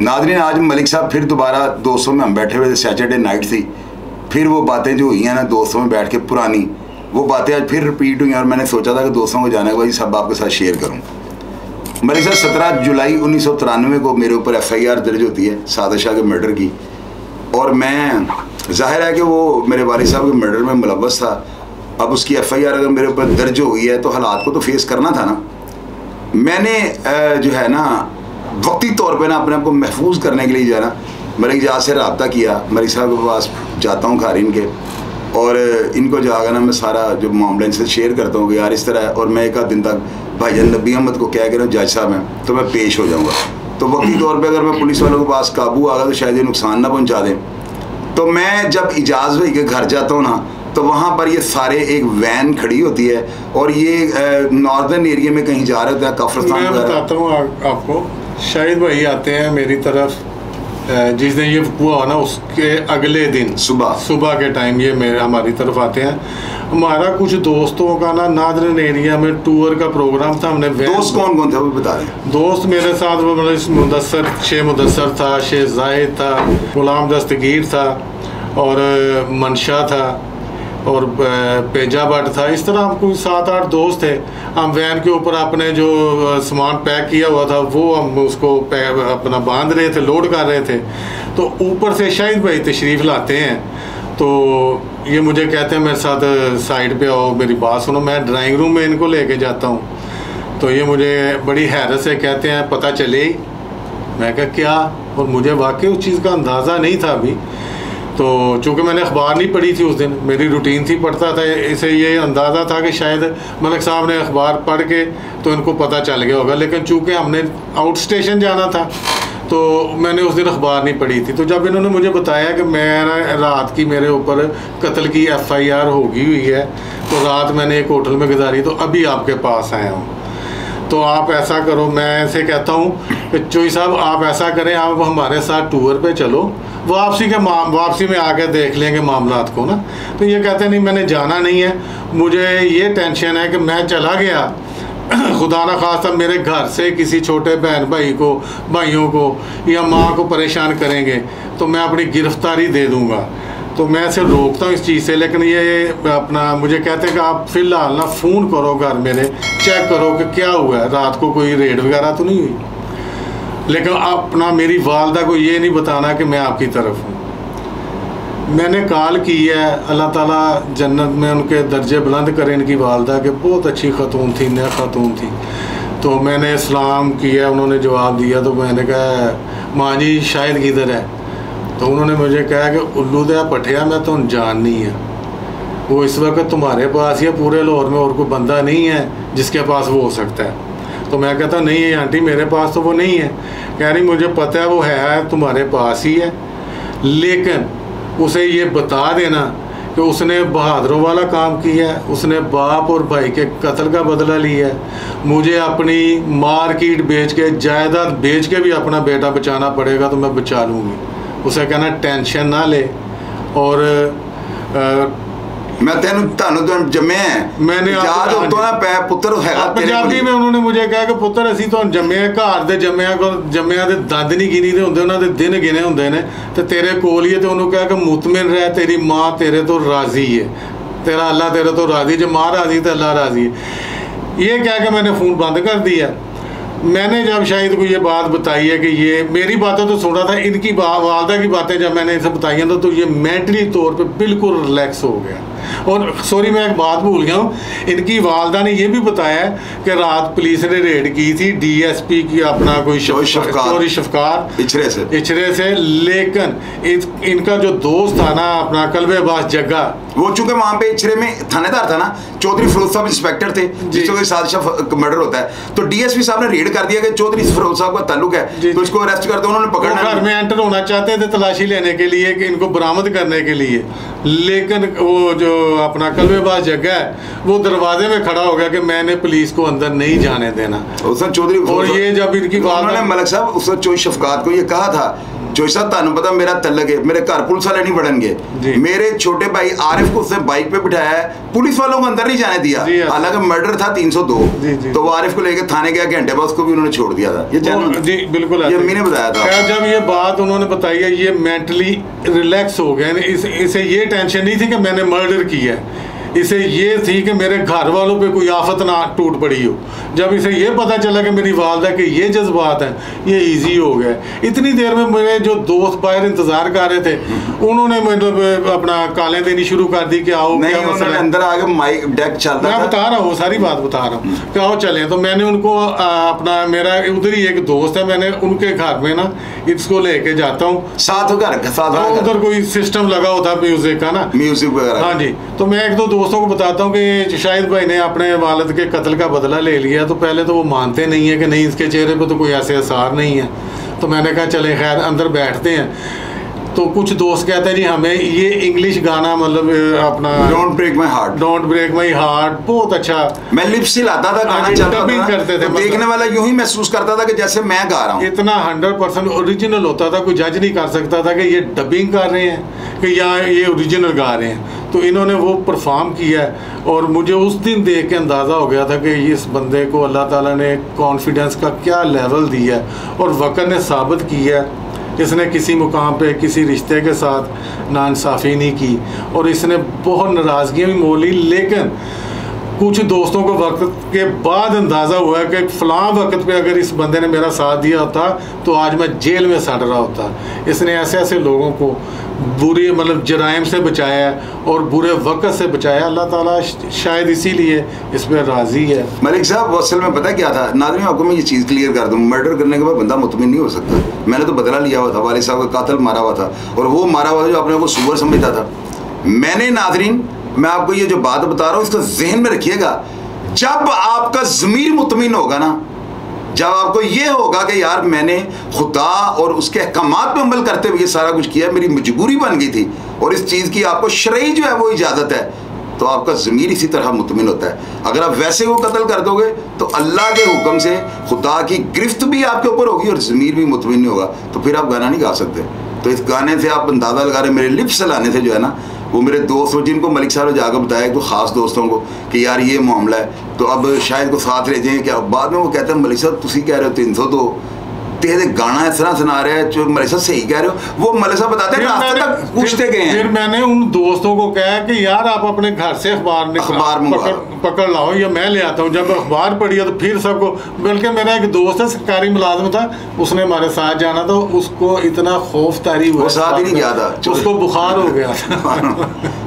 नाज़रीन, आज मलिक साहब फिर दोबारा दोस्तों में हम बैठे हुए थे, सैटरडे नाइट थी। फिर वो बातें जो हुई हैं ना दोस्तों में बैठ के पुरानी, वो बातें आज फिर रिपीट हुई और मैंने सोचा था कि दोस्तों को जाने के बाद सब आपके साथ शेयर करूँ। मलिक साहब 17 जुलाई 1993 को मेरे ऊपर FIR दर्ज होती है सादिक शाह के मर्डर की, और मैं जाहिर है कि वो मेरे वालिद साहब के मर्डर में मुलव्वस था। अब उसकी FIR अगर मेरे ऊपर दर्ज हो गई है तो हालात को तो फेस करना था ना। मैंने जो है ना वक्ती तौर पे ना अपने आप को महफूज करने के लिए जाना मलिक जहाज से रब्ता किया। मलिक साहब के पास जाता हूँ खारिन के, और इनको जाकर ना मैं सारा जो मामला इनसे शेयर करता हूँ कि यार इस तरह है, और मैं एक आध दिन तक भाईजान नबी अहमद को कह के ना जज साहब हैं तो मैं पेश हो जाऊँगा। तो वक्ती तौर पे अगर मैं पुलिस वालों के पास काबू आ गया तो शायद ये नुकसान ना पहुँचा दें। तो मैं जब इजाज़ भाई के घर जाता हूँ ना तो वहाँ पर ये सारे एक वैन खड़ी होती है, और ये नॉर्दर्न एरिया में कहीं जा रहे होते हैं, काफरस्तान। मैं बताता हूँ आपको, शाहिद भाई आते हैं मेरी तरफ जिस दिन ये हुआ ना उसके अगले दिन सुबह के टाइम ये हमारी तरफ आते हैं। हमारा कुछ दोस्तों का ना नादरन एरिया में टूर का प्रोग्राम था। हमने दोस्त कौन कौन थे वो बता दें। दोस्त मेरे साथ मुदस्सर, शेख मुदस्सर था, शेख जाहिद था, गुलाम दस्तगीर था, और मनशा था, और पेजा भट्ट था। इस तरह हम कुछ 7-8 दोस्त थे। हम वैन के ऊपर अपने जो सामान पैक किया हुआ था वो हम उसको अपना बांध रहे थे, लोड कर रहे थे। तो ऊपर से शाहिद भाई तशरीफ़ लाते हैं, तो ये मुझे कहते हैं मेरे साथ साइड पे आओ, मेरी बात सुनो। मैं ड्राइंग रूम में इनको लेके जाता हूँ, तो ये मुझे बड़ी हैरत से कहते हैं पता चले। मैं कहा क्या, और मुझे वाकई उस चीज़ का अंदाज़ा नहीं था अभी। तो चूँकि मैंने अखबार नहीं पढ़ी थी उस दिन, मेरी रूटीन थी पढ़ता था, इसे ये अंदाज़ा था कि शायद मलिक साहब ने अखबार पढ़ के तो इनको पता चल गया होगा। लेकिन चूँकि हमने आउट स्टेशन जाना था तो मैंने उस दिन अखबार नहीं पढ़ी थी। तो जब इन्होंने मुझे बताया कि मैं रात की मेरे ऊपर कत्ल की FIR होगी हुई है, तो रात मैंने एक होटल में गुजारी, तो अभी आपके पास आया हूँ। तो आप ऐसा करो, मैं ऐसे कहता हूँ कि चोई साहब आप ऐसा करें, आप हमारे साथ टूर पे चलो, वापसी में आकर देख लेंगे मामलात को ना। तो ये कहते हैं नहीं मैंने जाना नहीं है, मुझे ये टेंशन है कि मैं चला गया खुदा ना खास्ता मेरे घर से किसी छोटे बहन भाइयों को या माँ को परेशान करेंगे तो मैं अपनी गिरफ्तारी दे दूँगा। तो मैं इसे रोकता हूँ इस चीज़ से। लेकिन ये अपना मुझे कहते हैं कि आप फ़िलहाल ना फ़ोन करो घर मेरे, चेक करो कि क्या हुआ है, रात को कोई रेड वगैरह तो नहीं हुई। लेकिन अपना मेरी वालदा को ये नहीं बताना कि मैं आपकी तरफ हूँ। मैंने कॉल की है, अल्लाह ताला जन्नत में उनके दर्जे बुलंद करे इनकी वालदा के, बहुत अच्छी ख़तून थी, नया ख़तून थी। तो मैंने सलाम किया, उन्होंने जवाब दिया। तो मैंने कहा माँ जी शायद किधर है? तो उन्होंने मुझे कहा कि उल्लू दया पठिया मैं तो जान नहीं है, वो इस वक्त तुम्हारे पास या पूरे लाहौर में और कोई बंदा नहीं है जिसके पास वो हो सकता है। तो मैं कहता नहीं है आंटी मेरे पास तो वो नहीं है। कह रही मुझे पता है वो है तुम्हारे पास ही है, लेकिन उसे ये बता देना कि उसने बहादुरों वाला काम किया है, उसने बाप और भाई के कत्ल का बदला लिया है। मुझे अपनी मार्केट बेच के, जायदाद बेच के भी अपना बेटा बचाना पड़ेगा तो मैं बचा लूँगी। उसे कहना टेंशन ना ले, और मैं तेन जमे मैंने पुत्र पंजाबी में उन्होंने मुझे कहा कि पुत्र असी तो जमे घर दे जम्मिया दे दंद नहीं गिनी दे होंदे, उन्हां दे दिन गिने होंदे ने, ते तेरे कोल ही है। तो उन्होंने कहा कि मुतमिन रह, तेरी माँ तेरे तो राजी है, तेरा अल्लाह तेरे तो राजी, जब माँ राजी तो अल्लाह राजी है। ये कह के मैंने फ़ोन बंद कर दिया। मैंने जब शाहिद को ये बात बताई है कि ये मेरी बातें तो सुन रहा था, इनकी वालदा की बातें जब मैंने इसे बताई हैं तो ये मेंटली तौर पे बिल्कुल रिलैक्स हो गया। और सॉरी मैं एक बात भूल गया हूँ, इनकी वालदा ने ये भी बताया कि रात पुलिस ने रेड की थी DSP की अपना कोई शफकार इचरे से। लेकिन इनका जो दोस्त था ना अपना कल्बे अब्बास जग्गा, वो चूंकि वहाँ पे इचरे में थानेदार था ना, चौधरी फिरोज साहब इंस्पेक्टर थे जिसको सादिक शाह मर्डर होता है। तो DSP साहब ने रेड कर दिया कि चौधरी फिरोज साहब का ताल्लुक है, तो इसको अरेस्ट करते उन्होंने पकड़ना। घर में एंटर होना चाहते थे तलाशी लेने के लिए कि इनको बरामद करने के लिए, लेकिन वो जो अपना कलवेबाज जगह है वो दरवाजे में खड़ा हो गया कि मैंने पुलिस को अंदर नहीं जाने देना। उसने चौधरी और ये जब इनकी मलिक साहब उसने चौधरी शफकात को ये कहा था जो साहब तुहानू पता मेरा तलक है, मेरे घर पुलिस वाले नहीं बढ़नगे। मेरे छोटे भाई आरिफ को उसने बाइक पे बिठाया है, पुलिस वालों को अंदर नहीं जाने दिया, हालांकि मर्डर था 302, तो वो आरिफ को लेकर थाने गया, घंटे बाद उसको भी उन्होंने छोड़ दिया था। ये जी बिल्कुल, ये अम्मी ने बताया था। जब ये बात उन्होंने बताई है, ये मेंटली रिलैक्स हो गए। इसे ये टेंशन नहीं थी कि मैंने मर्डर किया है, इसे ये थी कि मेरे घर वालों पे कोई आफत ना टूट पड़ी हो। जब इसे ये पता चला कि मेरी वालदा के ये जज्बात हैं, ये इजी हो गया। इतनी देर में मेरे जो दोस्त बाहर इंतजार कर रहे थे, उन्होंने मतलब अपना कालें देनी शुरू कर दी कि आओ, नहीं उन्होंने अंदर आके माइक डेक चलता था। मैं बता रहा हूँ, सारी बात बता रहा हूँ कि आओ चलें। तो मैंने उनको अपना, मेरा उधर ही एक दोस्त है, मैंने उनके घर में ना इसको लेके जाता हूँ, साथ उधर कोई सिस्टम लगा होता म्यूजिक का ना, म्यूजिक वगैरह। हाँ जी, तो मैं एक दो दोस्तों को बताता हूँ कि शाहिद भाई ने अपने वालिद के कत्ल का बदला ले लिया। तो पहले तो वो मानते नहीं है कि नहीं, इसके चेहरे पे तो कोई ऐसे आसार नहीं है। तो मैंने कहा चले खैर अंदर बैठते हैं। तो कुछ दोस्त कहते हैं जी हमें ये इंग्लिश गाना, मतलब अपना don't break my heart, don't break my heart बहुत अच्छा, मैं लिप्स हिलाता था, गाना चलता था, करते थे, तो देखने वाला यूं ही महसूस करता था कि जैसे मैं गा रहा हूँ। इतना 100% ओरिजिनल होता था, कोई जज नहीं कर सकता था कि ये डबिंग कर रहे हैं कि या ये ओरिजिनल गा रहे हैं। तो इन्होंने वो परफॉर्म किया है और मुझे उस दिन देख के अंदाज़ा हो गया था कि इस बंदे को अल्लाह ताला ने कॉन्फिडेंस का क्या लेवल दिया है और वक्त ने साबित किया है। इसने किसी मुकाम पे किसी रिश्ते के साथ नाइंसाफ़ी नहीं की और इसने बहुत नाराज़गियाँ भी मोल ली। लेकिन कुछ दोस्तों को वक्त के बाद अंदाज़ा हुआ है कि फ़लाँ वक्त पे अगर इस बंदे ने मेरा साथ दिया होता तो आज मैं जेल में सड़ रहा होता। इसने ऐसे ऐसे लोगों को बुरी मतलब जराइम से बचाया और बुरे वक्त से बचाया। अल्लाह ताला शायद इसीलिए इस पर राज़ी है। मलिक साहब असल में पता क्या था, नाज़रीन आपको मैं ये चीज़ क्लियर कर दूँ, मर्डर करने के बाद बंदा मुतमिन नहीं हो सकता। मैंने तो बदला लिया हुआ था, वालिद साहब का कातिल मारा हुआ था और वो मारा हुआ जो अपने को सुअर समझता था। मैंने नाज़रीन मैं आपको ये जो बात बता रहा हूँ इसको जहन में रखिएगा, जब आपका ज़मीर मुतमिन होगा ना, जब आपको ये होगा कि यार मैंने खुदा और उसके अहकामात पे अमल करते हुए ये सारा कुछ किया, मेरी मजबूरी बन गई थी और इस चीज़ की आपको शरई जो है वो इजाज़त है, तो आपका ज़मीर इसी तरह मुतमिन होता है। अगर आप वैसे वो कत्ल कर दोगे तो अल्लाह के हुक्म से खुदा की गिरफ्त भी आपके ऊपर होगी और ज़मीर भी मुतमिन नहीं होगा, तो फिर आप गाना नहीं गा सकते। तो इस गाने से आप अंदाज़ा लगा रहे, मेरे लिप्स चलाने से जो है ना, वो मेरे दोस्त जिनको मलिक साहब ने जाकर बताया तो ख़ास दोस्तों को कि यार ये मामला है, तो अब शायद को साथ ले जाएँ क्या। बाद में वो कहते हैं मलिक साहब तुसी कह रहे हो 302 तेरे गाना इस तरह सुना रहे हैं, जो मलिक साहब सही कह रहे हो। वो मलिक साहब बताते हैं रास्ते तक पूछते गए हैं। फिर मैंने उन दोस्तों को कहा कि यार आप अपने घर से अखबार पकड़ लाओ या मैं ले आता हूँ। जब अखबार पढ़ी तो फिर सबको, बल्कि मेरा एक दोस्त है सरकारी मुलाजिम था, उसने हमारे साथ जाना था, उसको इतना खौफ तारी हुआ, साथ ही नहीं गया था, उसको बुखार हो गया था।